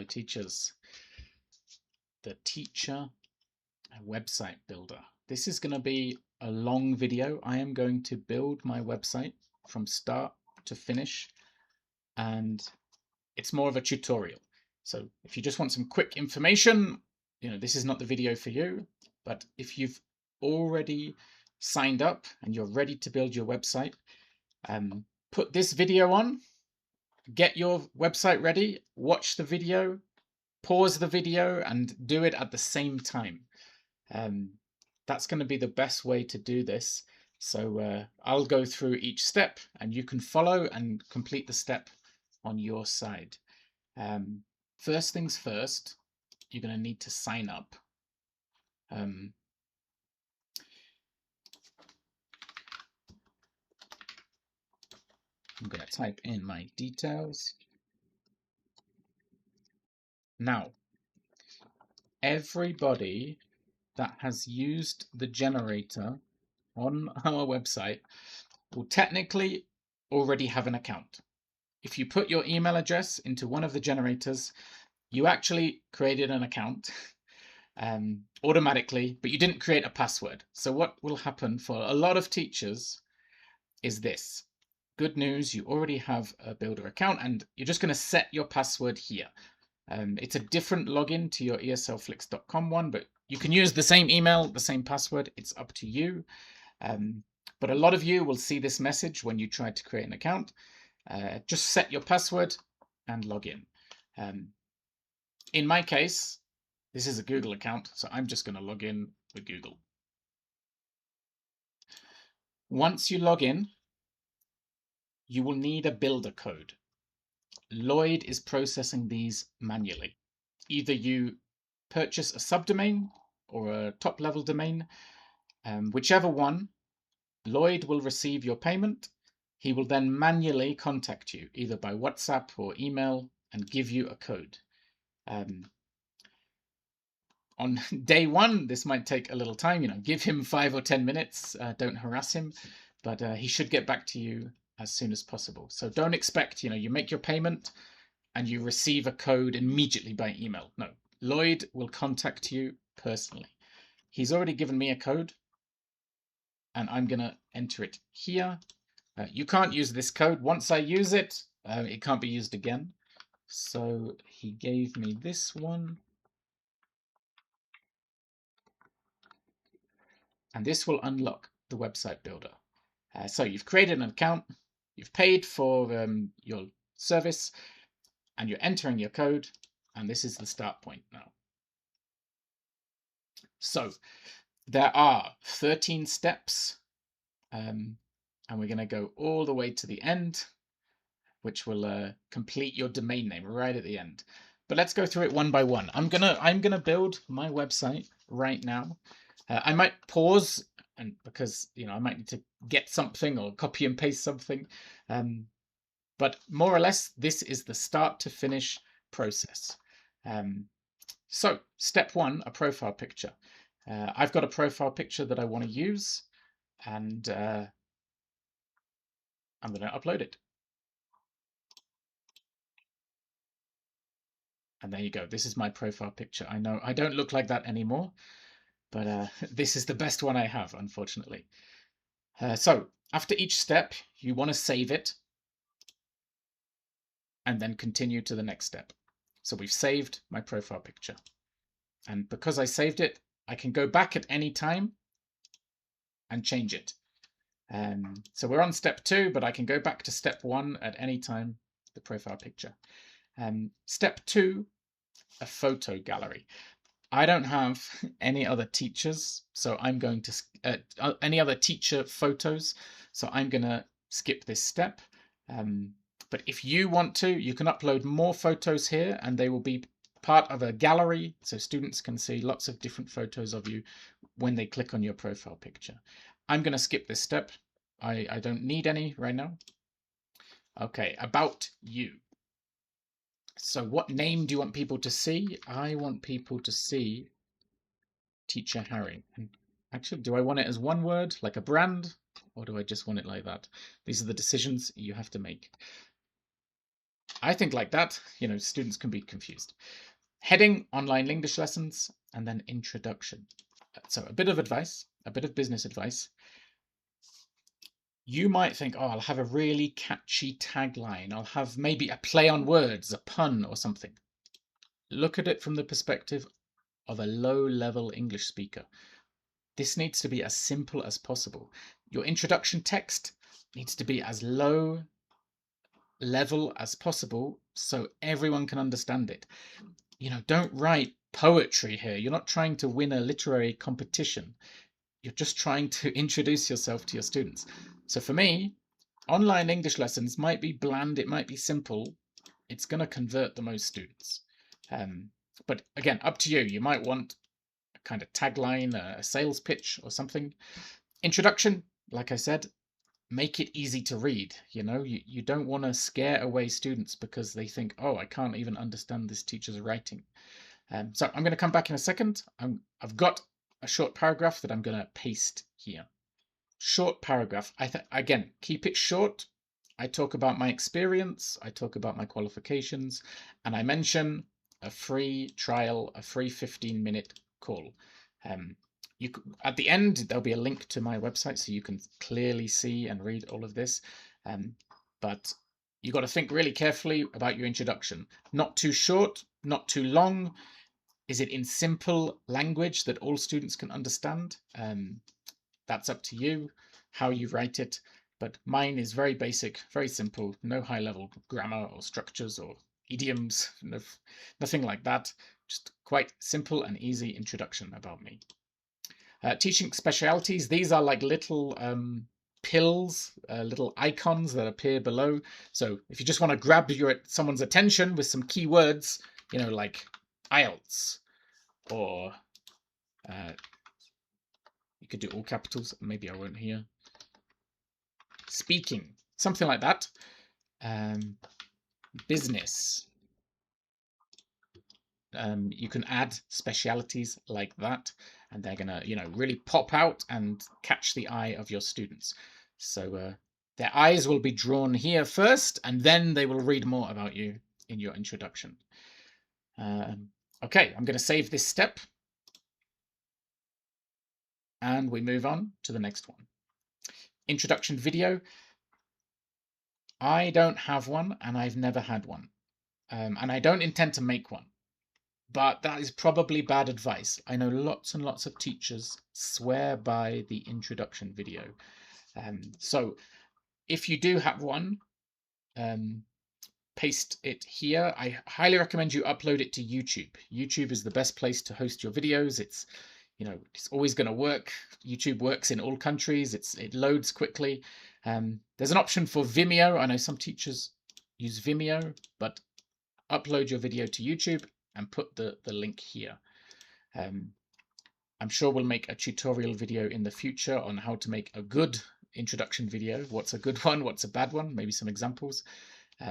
teachers. The teacher website builder. This is going to be a long video. I am going to build my website from start to finish, and it's more of a tutorial. So if you just want some quick information, this is not the video for you. But if you've already signed up and you're ready to build your website, put this video on, get your website ready, watch the video, pause the video, and do it at the same time. That's going to be the best way to do this. So I'll go through each step and you can follow and complete the step on your side. First things first, you're going to need to sign up. I'm going to type in my details. Now, everybody that has used the generator on our website will technically already have an account. If you put your email address into one of the generators, you actually created an account automatically, but you didn't create a password. So what will happen for a lot of teachers is this. Good news, you already have a Builder account and you're just going to set your password here. It's a different login to your ESLFlix.com one, but you can use the same email, the same password. It's up to you. But a lot of you will see this message when you try to create an account. Just set your password and log in. In my case, this is a Google account, so I'm just going to log in with Google. Once you log in, you will need a builder code. Lloyd is processing these manually. Either you purchase a subdomain or a top-level domain, whichever one, Lloyd will receive your payment. He will then manually contact you, either by WhatsApp or email, and give you a code. On day one, this might take a little time. Give him 5 or 10 minutes. Don't harass him, but he should get back to you as soon as possible. So don't expect, you make your payment and you receive a code immediately by email. No, Lloyd will contact you personally. He's already given me a code, and I'm going to enter it here. You can't use this code. Once I use it, it can't be used again. So he gave me this one. And this will unlock the website builder. So you've created an account, you've paid for your service, and you're entering your code, and this is the start point now. So there are 13 steps, and we're going to go all the way to the end, which will complete your domain name right at the end. But let's go through it one by one. I'm gonna build my website right now. I might pause, and because I might need to get something or copy and paste something, but more or less this is the start to finish process. So step one, a profile picture. I've got a profile picture that I want to use, and I'm going to upload it. And there you go. This is my profile picture. I know I don't look like that anymore, but this is the best one I have, unfortunately. So after each step, you want to save it and then continue to the next step. So we've saved my profile picture. And because I saved it, I can go back at any time and change it. So we're on step 2, but I can go back to step 1 at any time, the profile picture. Step 2, a photo gallery. I don't have any other teachers, so I'm going to any other teacher photos, so I'm going to skip this step. But if you want to, you can upload more photos here, and they will be part of a gallery, so students can see lots of different photos of you when they click on your profile picture. I'm going to skip this step. I don't need any right now. Okay, about you. So what name do you want people to see? I want people to see Teacher Harry. Actually, do I want it as one word, like a brand, or do I just want it like that? These are the decisions you have to make. I think like that, students can be confused. Heading, online English lessons, and then introduction. So a bit of advice, a bit of business advice. You might think, oh, I'll have a really catchy tagline. I'll have maybe a play on words, a pun or something. Look at it from the perspective of a low-level English speaker. This needs to be as simple as possible. Your introduction text needs to be as low level as possible so everyone can understand it. Don't write poetry here. You're not trying to win a literary competition. You're just trying to introduce yourself to your students. So for me, online English lessons might be bland, it might be simple. It's going to convert the most students. But again, up to you. You might want a kind of tagline, a sales pitch or something. Introduction, like I said, make it easy to read. You don't want to scare away students because they think, oh, I can't even understand this teacher's writing. So I'm going to come back in a second. I've got a short paragraph that I'm going to paste here. Short paragraph. Again, keep it short. I talk about my experience, I talk about my qualifications, and I mention a free trial, a free 15-minute call. At the end, there'll be a link to my website so you can clearly see and read all of this. But you've got to think really carefully about your introduction. Not too short, not too long. Is it in simple language that all students can understand? That's up to you, how you write it. But mine is very basic, very simple, no high-level grammar or structures or idioms, nothing like that. Just quite simple and easy introduction about me. Teaching specialities, these are like little pills, little icons that appear below. So if you just want to grab someone's attention with some key words, like IELTS, or you could do all capitals, maybe I won't here. Speaking, something like that. Business. You can add specialities like that, and they're gonna, really pop out and catch the eye of your students. So their eyes will be drawn here first, and then they will read more about you in your introduction. Okay, I'm going to save this step, and we move on to the next one. Introduction video. I don't have one, and I've never had one, and I don't intend to make one. But that is probably bad advice. I know lots and lots of teachers swear by the introduction video. So if you do have one, paste it here. I highly recommend you upload it to YouTube. YouTube is the best place to host your videos. It's always going to work. YouTube works in all countries. It loads quickly. There's an option for Vimeo. I know some teachers use Vimeo, but upload your video to YouTube and put the link here. I'm sure we'll make a tutorial video in the future on how to make a good introduction video. What's a good one? What's a bad one? Maybe some examples.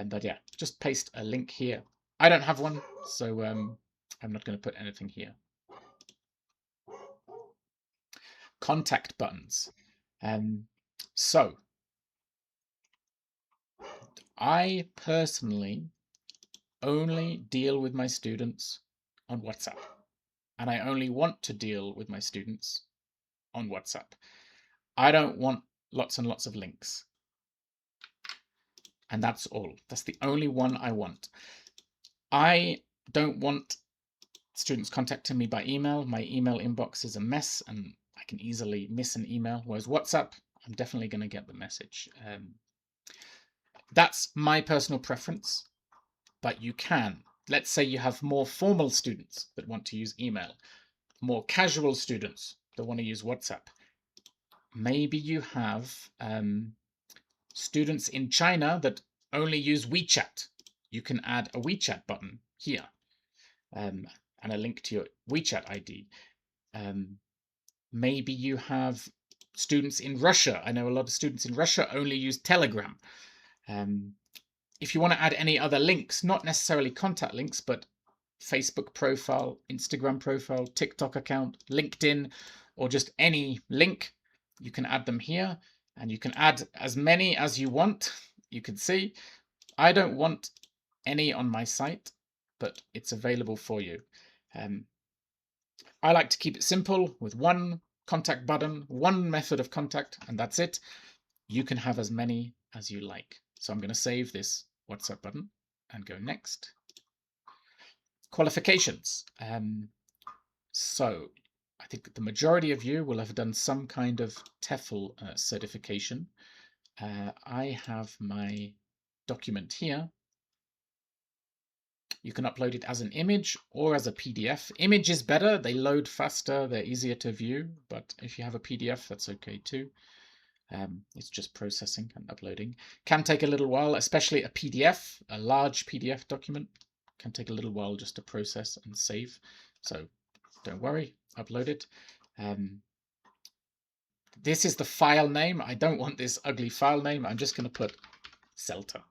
But yeah, just paste a link here. I don't have one, so I'm not going to put anything here. Contact buttons. So I personally only deal with my students on WhatsApp, and I only want to deal with my students on WhatsApp. I don't want lots and lots of links, and that's all. That's the only one I want. I don't want students contacting me by email. My email inbox is a mess, and I can easily miss an email, whereas WhatsApp, I'm definitely going to get the message. That's my personal preference. But you can. Let's say you have more formal students that want to use email, more casual students that want to use WhatsApp. Maybe you have students in China that only use WeChat. You can add a WeChat button here and a link to your WeChat ID. Maybe you have students in Russia. I know a lot of students in Russia only use Telegram. If you want to add any other links, not necessarily contact links, but Facebook profile, Instagram profile, TikTok account, LinkedIn, or just any link, you can add them here, and you can add as many as you want. You can see, I don't want any on my site, but it's available for you. I like to keep it simple with one contact button, one method of contact, and that's it. You can have as many as you like. So I'm going to save this WhatsApp button and go next. Qualifications. So I think the majority of you will have done some kind of TEFL certification. I have my document here. You can upload it as an image or as a PDF. Image is better, they load faster, they're easier to view, but if you have a PDF, that's okay too. It's just processing and uploading. Can take a little while, especially a PDF, a large PDF document, can take a little while just to process and save. So don't worry, upload it. This is the file name. I don't want this ugly file name. I'm just going to put CELTA.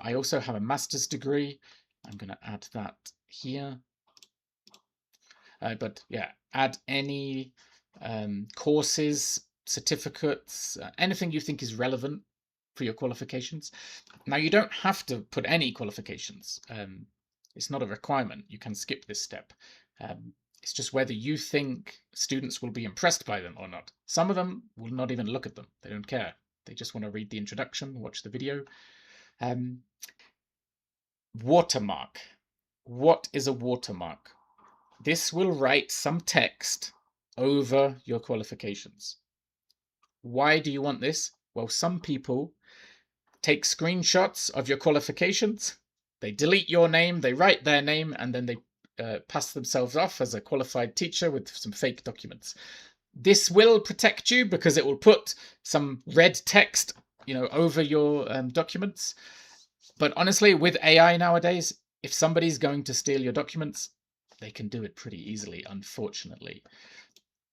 I also have a master's degree. I'm going to add that here. But yeah, add any courses, certificates, anything you think is relevant for your qualifications. Now, you don't have to put any qualifications. It's not a requirement. You can skip this step. It's just whether you think students will be impressed by them or not. Some of them will not even look at them. They don't care. They just want to read the introduction, watch the video. Watermark. What is a watermark? This will write some text over your qualifications. Why do you want this? Well, some people take screenshots of your qualifications. They delete your name, they write their name, and then they pass themselves off as a qualified teacher with some fake documents. This will protect you because it will put some red text, over your documents. But honestly, with AI nowadays, if somebody's going to steal your documents, they can do it pretty easily, unfortunately.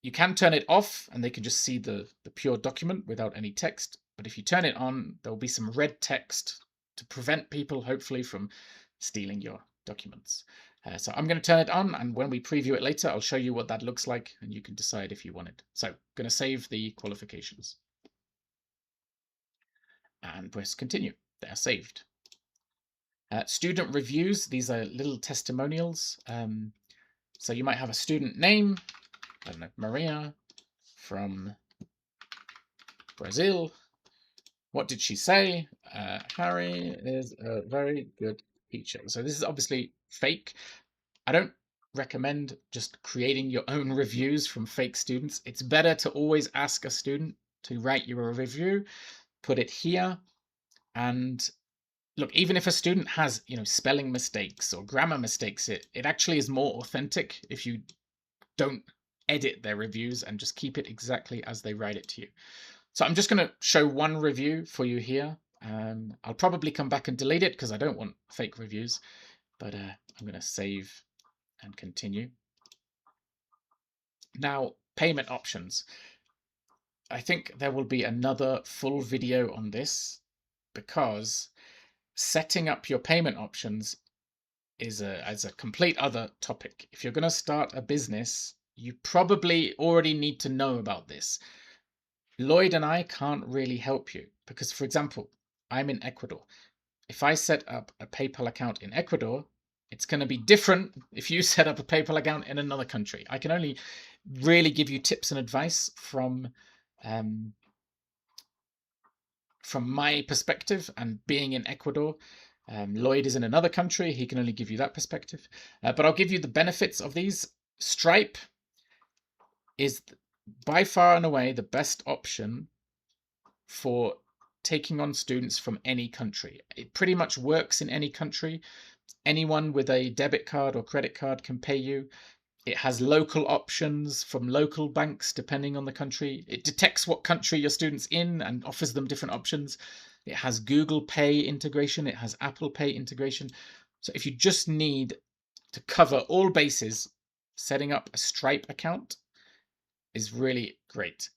You can turn it off and they can just see the pure document without any text. But if you turn it on, there'll be some red text to prevent people, hopefully, from stealing your documents. So I'm going to turn it on, and when we preview it later, I'll show you what that looks like, and you can decide if you want it. So I'm going to save the qualifications. And press continue. They're saved. Student reviews, these are little testimonials. So you might have a student name, I don't know, Maria from Brazil. What did she say? Harry is a very good teacher. So this is obviously fake. I don't recommend just creating your own reviews from fake students. It's better to always ask a student to write you a review, put it here, and look, even if a student has, spelling mistakes or grammar mistakes, it actually is more authentic if you don't edit their reviews and just keep it exactly as they write it to you. So I'm just going to show one review for you here. I'll probably come back and delete it because I don't want fake reviews, but I'm going to save and continue. Now, payment options. I think there will be another full video on this because setting up your payment options is a complete other topic. If you're going to start a business, you probably already need to know about this. Lloyd and I can't really help you because, for example, I'm in Ecuador. If I set up a PayPal account in Ecuador, it's going to be different if you set up a PayPal account in another country. I can only really give you tips and advice from my perspective and being in Ecuador. Lloyd is in another country. He can only give you that perspective. But I'll give you the benefits of these. Stripe is by far and away the best option for taking on students from any country. It pretty much works in any country. Anyone with a debit card or credit card can pay you. It has local options from local banks depending on the country. It detects what country your student's in and offers them different options. It has Google Pay integration. It has Apple Pay integration. So if you just need to cover all bases, setting up a Stripe account is really great.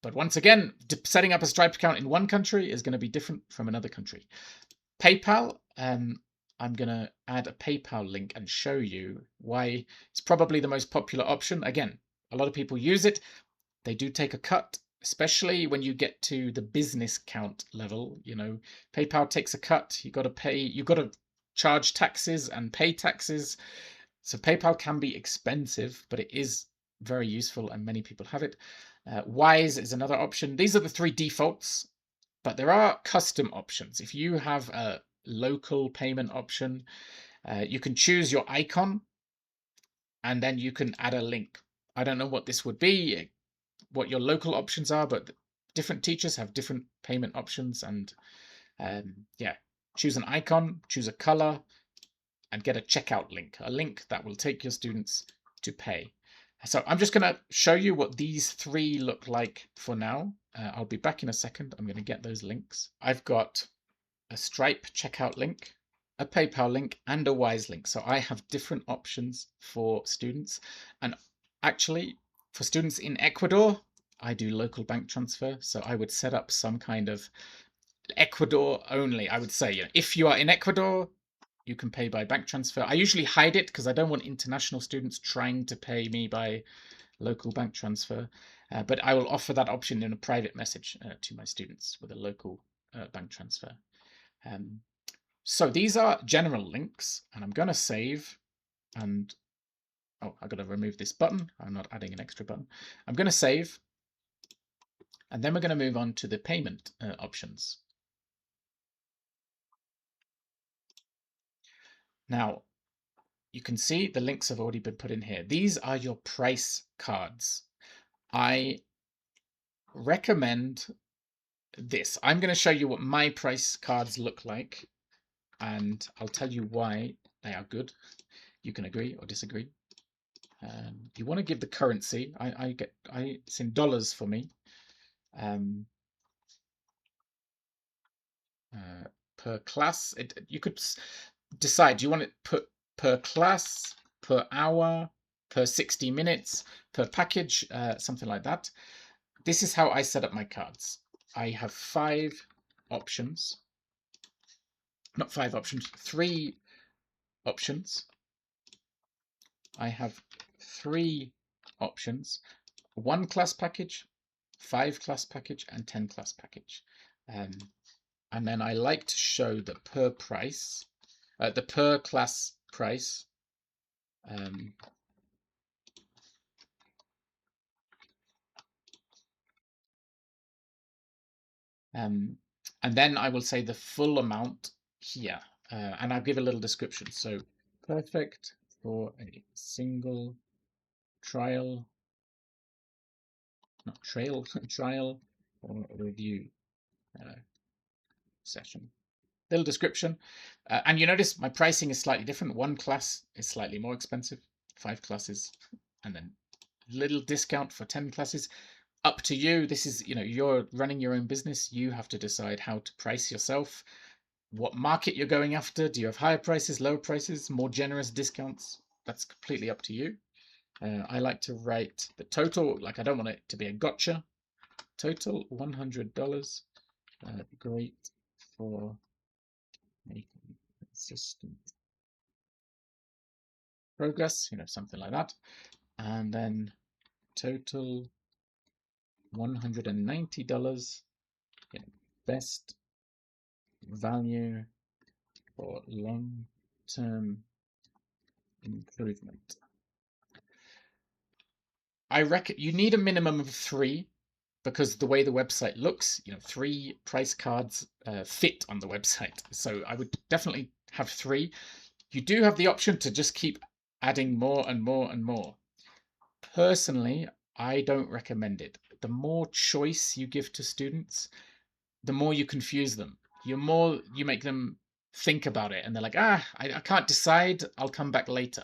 But once again, setting up a Stripe account in one country is going to be different from another country. PayPal, I'm going to add a PayPal link and show you why it's probably the most popular option. Again, a lot of people use it. They do take a cut, especially when you get to the business account level. PayPal takes a cut. You've got to pay. You've got to charge taxes and pay taxes. So PayPal can be expensive, but it is very useful and many people have it. Wise is another option. These are the three defaults, but there are custom options. If you have a local payment option, you can choose your icon and then you can add a link. I don't know what this would be, what your local options are, but different teachers have different payment options. And yeah, choose an icon, choose a color, and get a checkout link, a link that will take your students to pay. So I'm just going to show you what these three look like for now. I'll be back in a second. I'm going to get those links. I've got a Stripe checkout link, a PayPal link, and a Wise link. So I have different options for students. And actually, for students in Ecuador, I do local bank transfer. So I would set up some kind of Ecuador only. I would say, you know, if you are in Ecuador, you can pay by bank transfer. I usually hide it because I don't want international students trying to pay me by local bank transfer. But I will offer that option in a private message to my students with a local bank transfer. So these are general links, and I'm going to save. And oh, I've got to remove this button. I'm not adding an extra button. I'm going to save. And then we're going to move on to the payment options. Now, you can see the links have already been put in here. These are your price cards. I recommend this. I'm going to show you what my price cards look like, and I'll tell you why they are good. You can agree or disagree. You want to give the currency. It's in dollars for me. Per class, you could decide. Do you want it put per class, per hour, per 60 minutes, per package, something like that? This is how I set up my cards. I have 5 options. Not 5 options, 3 options. I have 3 options. 1 class package, 5 class package, and 10 class package. And then I like to show the per price, the per class price. And then I will say the full amount here, and I'll give a little description. So perfect for a single trial, not trail, trial or review session. Little description. And you notice my pricing is slightly different. 1 class is slightly more expensive, 5 classes, and then little discount for 10 classes. Up to you. This is, you know, you're running your own business. You have to decide how to price yourself, what market you're going after. Do you have higher prices, lower prices, more generous discounts? That's completely up to you. I like to write the total, like I don't want it to be a gotcha. Total $100. Great for making consistent progress, you know, something like that. And then total $190, best value for long-term improvement. I reckon you need a minimum of 3 because the way the website looks, you know, 3 price cards fit on the website. So I would definitely have 3. You do have the option to just keep adding more and more and more. Personally, I don't recommend it. The more choice you give to students, the more you confuse them. The more you make them think about it, and they're like, I can't decide, I'll come back later.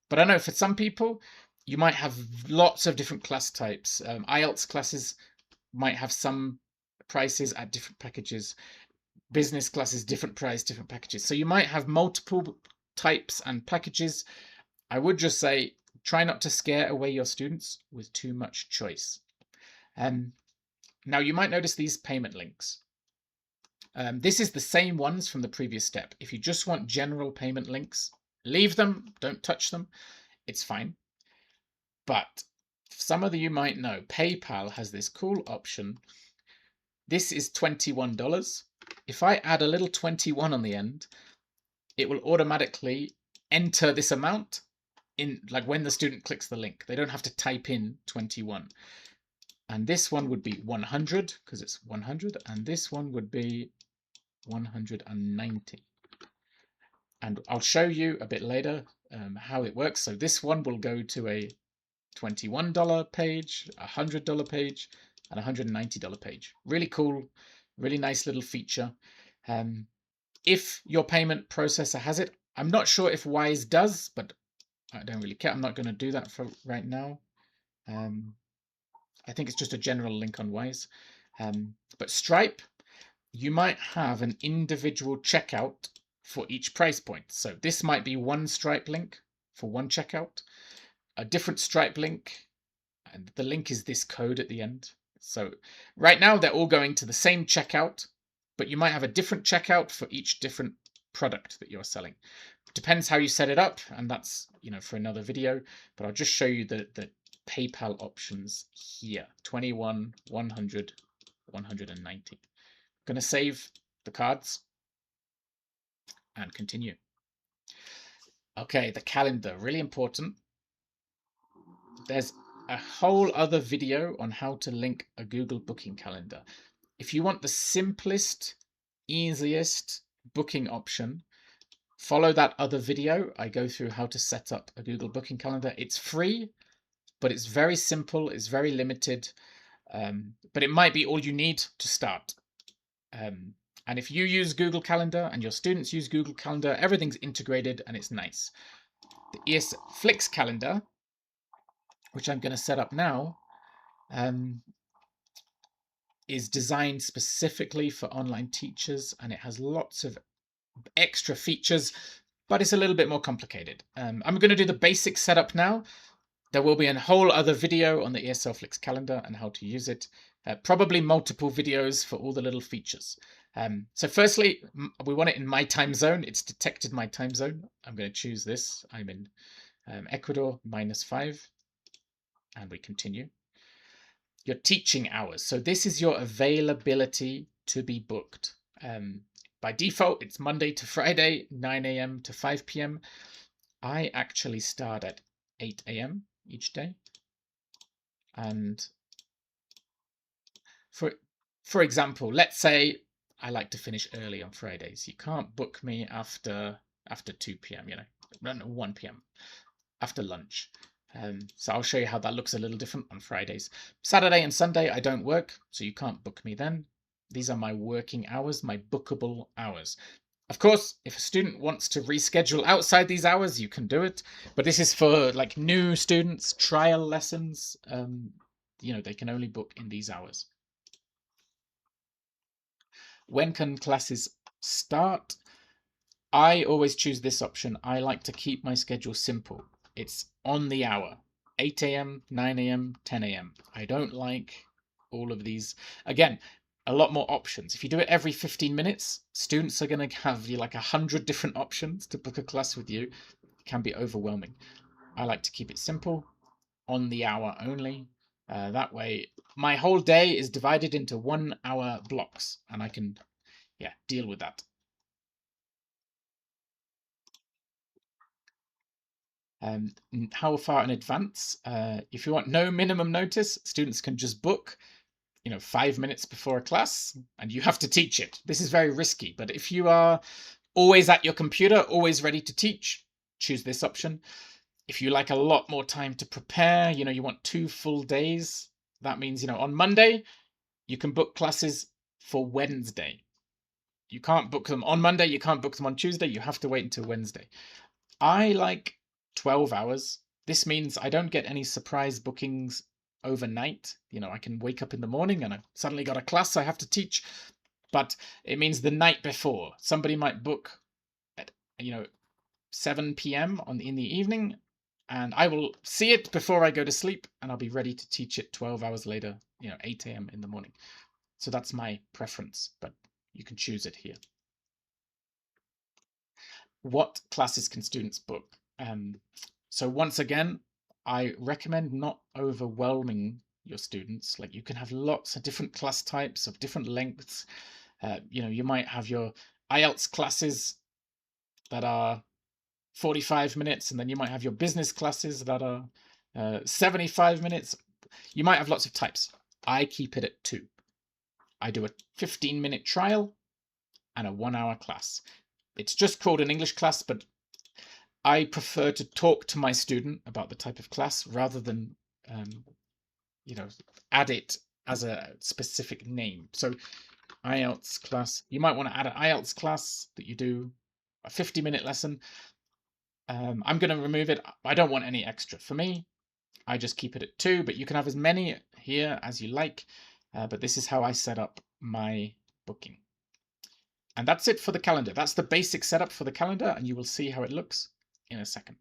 But I know for some people, you might have lots of different class types. IELTS classes might have some prices at different packages. Business classes, different price, different packages. So you might have multiple types and packages. I would just say, try not to scare away your students with too much choice. Now you might notice these payment links. This is the same ones from the previous step. If you just want general payment links, leave them, don't touch them. It's fine. But some of you might know, PayPal has this cool option. This is $21. If I add a little 21 on the end, it will automatically enter this amount in, like, when the student clicks the link. They don't have to type in 21. And this one would be 100 because it's 100, and this one would be 190. And I'll show you a bit later how it works. So this one will go to a $21 page, a $100 page, and a $190 page. Really cool, really nice little feature. If your payment processor has it, I'm not sure if Wise does, but I don't really care. I'm not going to do that for right now. I think it's just a general link on Wise. But Stripe, you might have an individual checkout for each price point. So this might be one Stripe link for one checkout, a different Stripe link, and the link is this code at the end. So right now they're all going to the same checkout, but you might have a different checkout for each different product that you're selling. It depends how you set it up, and that's, you know, for another video, but I'll just show you the PayPal options here. 21, 100, 190. I'm going to save the cards and continue. Okay, the calendar, really important. There's a whole other video on how to link a Google booking calendar. If you want the simplest, easiest booking option, follow that other video. I go through how to set up a Google booking calendar. It's free, but it's very simple. It's very limited, but it might be all you need to start. And if you use Google Calendar and your students use Google Calendar, everything's integrated and it's nice. The ESLFlix calendar, which I'm going to set up now, is designed specifically for online teachers, and it has lots of extra features, but it's a little bit more complicated. I'm going to do the basic setup now. There will be a whole other video on the ESLFlix calendar and how to use it. Probably multiple videos for all the little features. So firstly, we want it in my time zone. It's detected my time zone. I'm going to choose this. I'm in Ecuador, -5. And we continue. Your teaching hours. So this is your availability to be booked. By default, it's Monday to Friday, 9 a.m. to 5 p.m. I actually start at 8 a.m. each day. And for example, let's say I like to finish early on Fridays. You can't book me after 2 p.m., you know, 1 p.m. after lunch. So I'll show you how that looks a little different on Fridays. Saturday and Sunday, I don't work, so you can't book me then. These are my working hours, my bookable hours. Of course, if a student wants to reschedule outside these hours, you can do it. But this is for like new students, trial lessons. You know, they can only book in these hours. When can classes start? I always choose this option. I like to keep my schedule simple. It's on the hour, 8 a.m., 9 a.m., 10 a.m. I don't like all of these. Again, a lot more options. If you do it every 15 minutes, students are going to have like 100 different options to book a class with you. It can be overwhelming. I like to keep it simple, on the hour only. That way, my whole day is divided into 1 hour blocks, and I can, deal with that. How far in advance? If you want no minimum notice, students can just book, 5 minutes before a class, and you have to teach it. This is very risky, but if you are always at your computer, always ready to teach, choose this option. If you like a lot more time to prepare, you want 2 full days, that means, on Monday, you can book classes for Wednesday. You can't book them on Monday, you can't book them on Tuesday, you have to wait until Wednesday. I like 12 hours. This means I don't get any surprise bookings overnight. I can wake up in the morning and I've suddenly got a class I have to teach, but it means the night before. Somebody might book at, 7 p.m. in the evening, and I will see it before I go to sleep, and I'll be ready to teach it 12 hours later, 8 a.m. in the morning. So that's my preference, but you can choose it here. What classes can students book? So once again, I recommend not overwhelming your students. Like, you can have lots of different class types of different lengths. You might have your IELTS classes that are 45 minutes, and then you might have your business classes that are 75 minutes. You might have lots of types. I keep it at 2. I do a 15-minute trial and a 1-hour class. It's just called an English class, but I prefer to talk to my student about the type of class rather than, add it as a specific name. So IELTS class, you might want to add an IELTS class that you do a 50-minute lesson. I'm going to remove it. I don't want any extra. For me, I just keep it at 2, but you can have as many here as you like. But this is how I set up my booking. And that's it for the calendar. That's the basic setup for the calendar, and you will see how it looks in a second.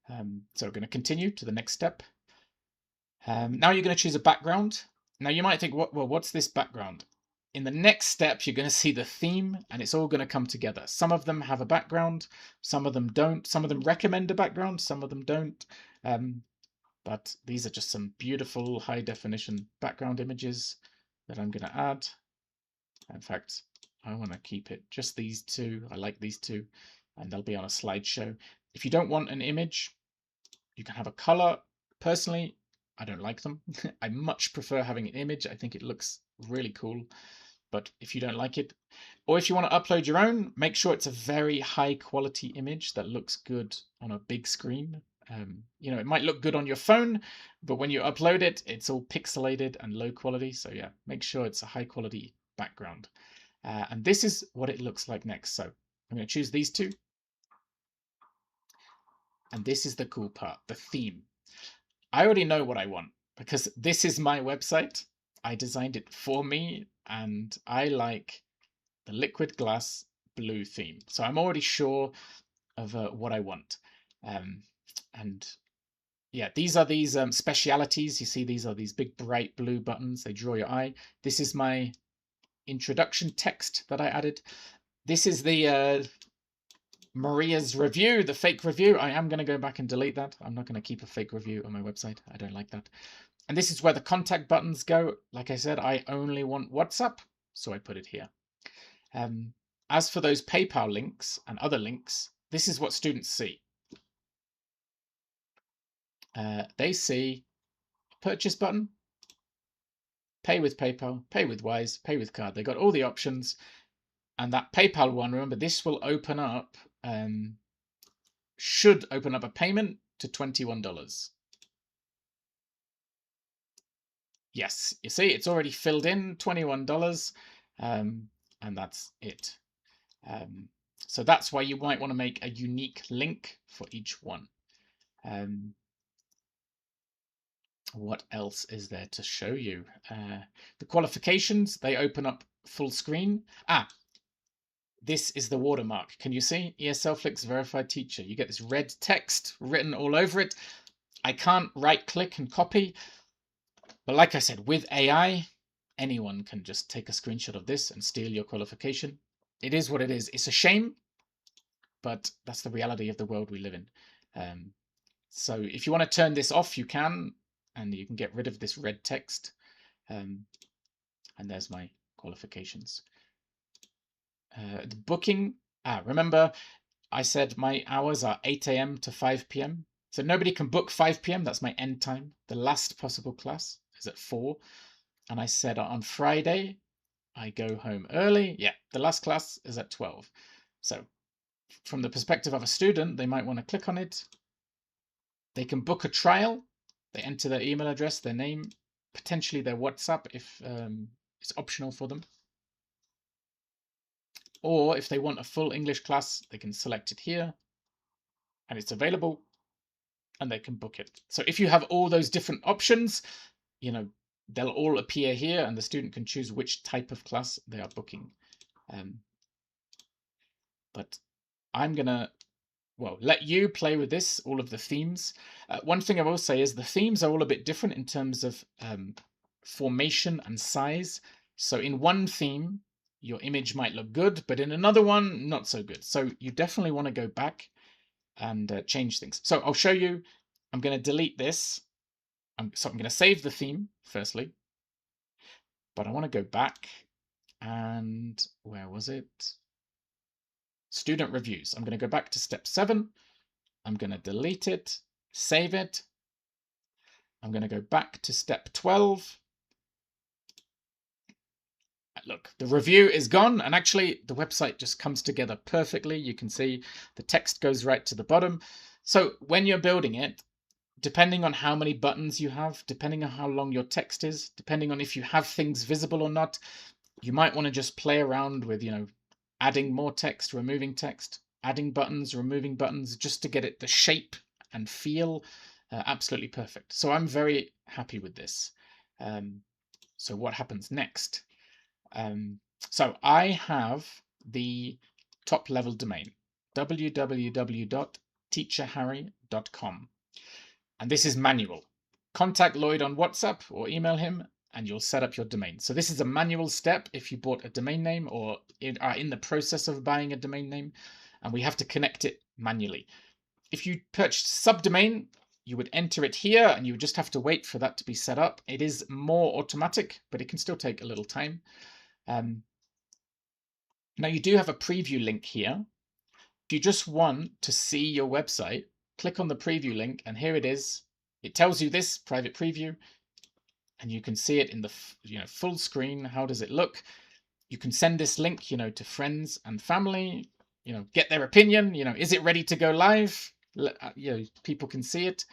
So we're going to continue to the next step. Now you're going to choose a background. Now you might think, what's this background? In the next step, you're going to see the theme, and it's all going to come together. Some of them have a background, some of them don't. Some of them recommend a background, some of them don't. But these are just some beautiful high-definition background images that I'm going to add. In fact, I want to keep it just these 2. I like these 2, and they'll be on a slideshow. If you don't want an image, you can have a color. Personally, I don't like them. I much prefer having an image. I think it looks really cool. But if you don't like it, or if you want to upload your own, make sure it's a very high quality image that looks good on a big screen. It might look good on your phone, but when you upload it, it's all pixelated and low quality. So yeah, make sure it's a high quality background. And this is what it looks like next. So I'm going to choose these 2. And this is the cool part, the theme. I already know what I want because this is my website. I designed it for me, and I like the liquid glass blue theme. So I'm already sure of what I want. And yeah, these are these specialities. You see, these are these big bright blue buttons. They draw your eye. This is my introduction text that I added. This is the Maria's review, the fake review. I am going to go back and delete that. I'm not going to keep a fake review on my website. I don't like that. And this is where the contact buttons go. Like I said, I only want WhatsApp, so I put it here. As for those PayPal links and other links, this is what students see. They see purchase button, pay with PayPal, pay with Wise, pay with card. They got all the options. And that PayPal one, remember, this will open up, should open up a payment to $21. Yes, you see, it's already filled in $21, and that's it. So that's why you might want to make a unique link for each one. What else is there to show you? The qualifications, they open up full screen. This is the watermark. Can you see? ESLFlix verified teacher. You get this red text written all over it. I can't right click and copy. But like I said, with AI, anyone can just take a screenshot of this and steal your qualification. It is what it is. It's a shame, but that's the reality of the world we live in. So if you want to turn this off, you can, and you can get rid of this red text. And there's my qualifications. The booking, remember I said my hours are 8 a.m. to 5 p.m. So nobody can book 5 p.m. That's my end time. The last possible class is at 4. And I said on Friday, I go home early. Yeah, the last class is at 12. So from the perspective of a student, they might want to click on it. They can book a trial. They enter their email address, their name, potentially their WhatsApp if it's optional for them. Or if they want a full English class, they can select it here and it's available and they can book it. So if you have all those different options, they'll all appear here and the student can choose which type of class they are booking. But I'm going to, let you play with this, all of the themes. One thing I will say is the themes are all a bit different in terms of formation and size. So in one theme, your image might look good, but in another one, not so good. So you definitely want to go back and change things. So I'll show you. I'm going to delete this. So I'm going to save the theme firstly, but I want to go back and where was it? student reviews. I'm going to go back to step 7. I'm going to delete it, save it. I'm going to go back to step 12. Look, the review is gone, and actually the website just comes together perfectly. You can see the text goes right to the bottom. So when you're building it, depending on how many buttons you have, depending on how long your text is, depending on if you have things visible or not, you might want to just play around with, adding more text, removing text, adding buttons, removing buttons, just to get it the shape and feel absolutely perfect. So I'm very happy with this. So what happens next? So I have the top level domain, www.teacherharry.com. And this is manual. Contact Lloyd on WhatsApp or email him and you'll set up your domain. So this is a manual step if you bought a domain name or are in the process of buying a domain name, and we have to connect it manually. If you purchased subdomain, you would enter it here and you would just have to wait for that to be set up. It is more automatic, but it can still take a little time. Now you do have a preview link here. If you just want to see your website, click on the preview link, and here it is. It tells you this private preview, and you can see it in the full screen. How does it look? You can send this link, to friends and family. Get their opinion. Is it ready to go live? People can see it.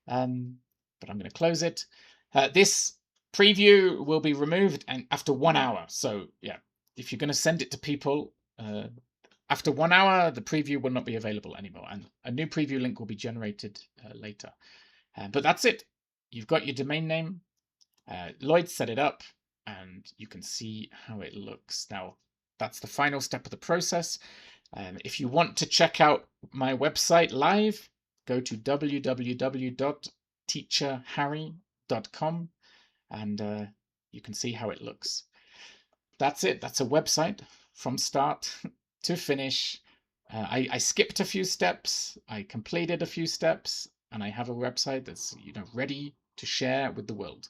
But I'm going to close it. This preview will be removed and after 1 hour. So yeah, if you're going to send it to people, after 1 hour, the preview will not be available anymore, and a new preview link will be generated later. But that's it. You've got your domain name. Lloyd set it up, and you can see how it looks. Now, that's the final step of the process. If you want to check out my website live, go to www.teacherharry.com, and you can see how it looks. That's it. That's a website from start to finish. I skipped a few steps. I completed a few steps, and I have a website that's ready to share with the world.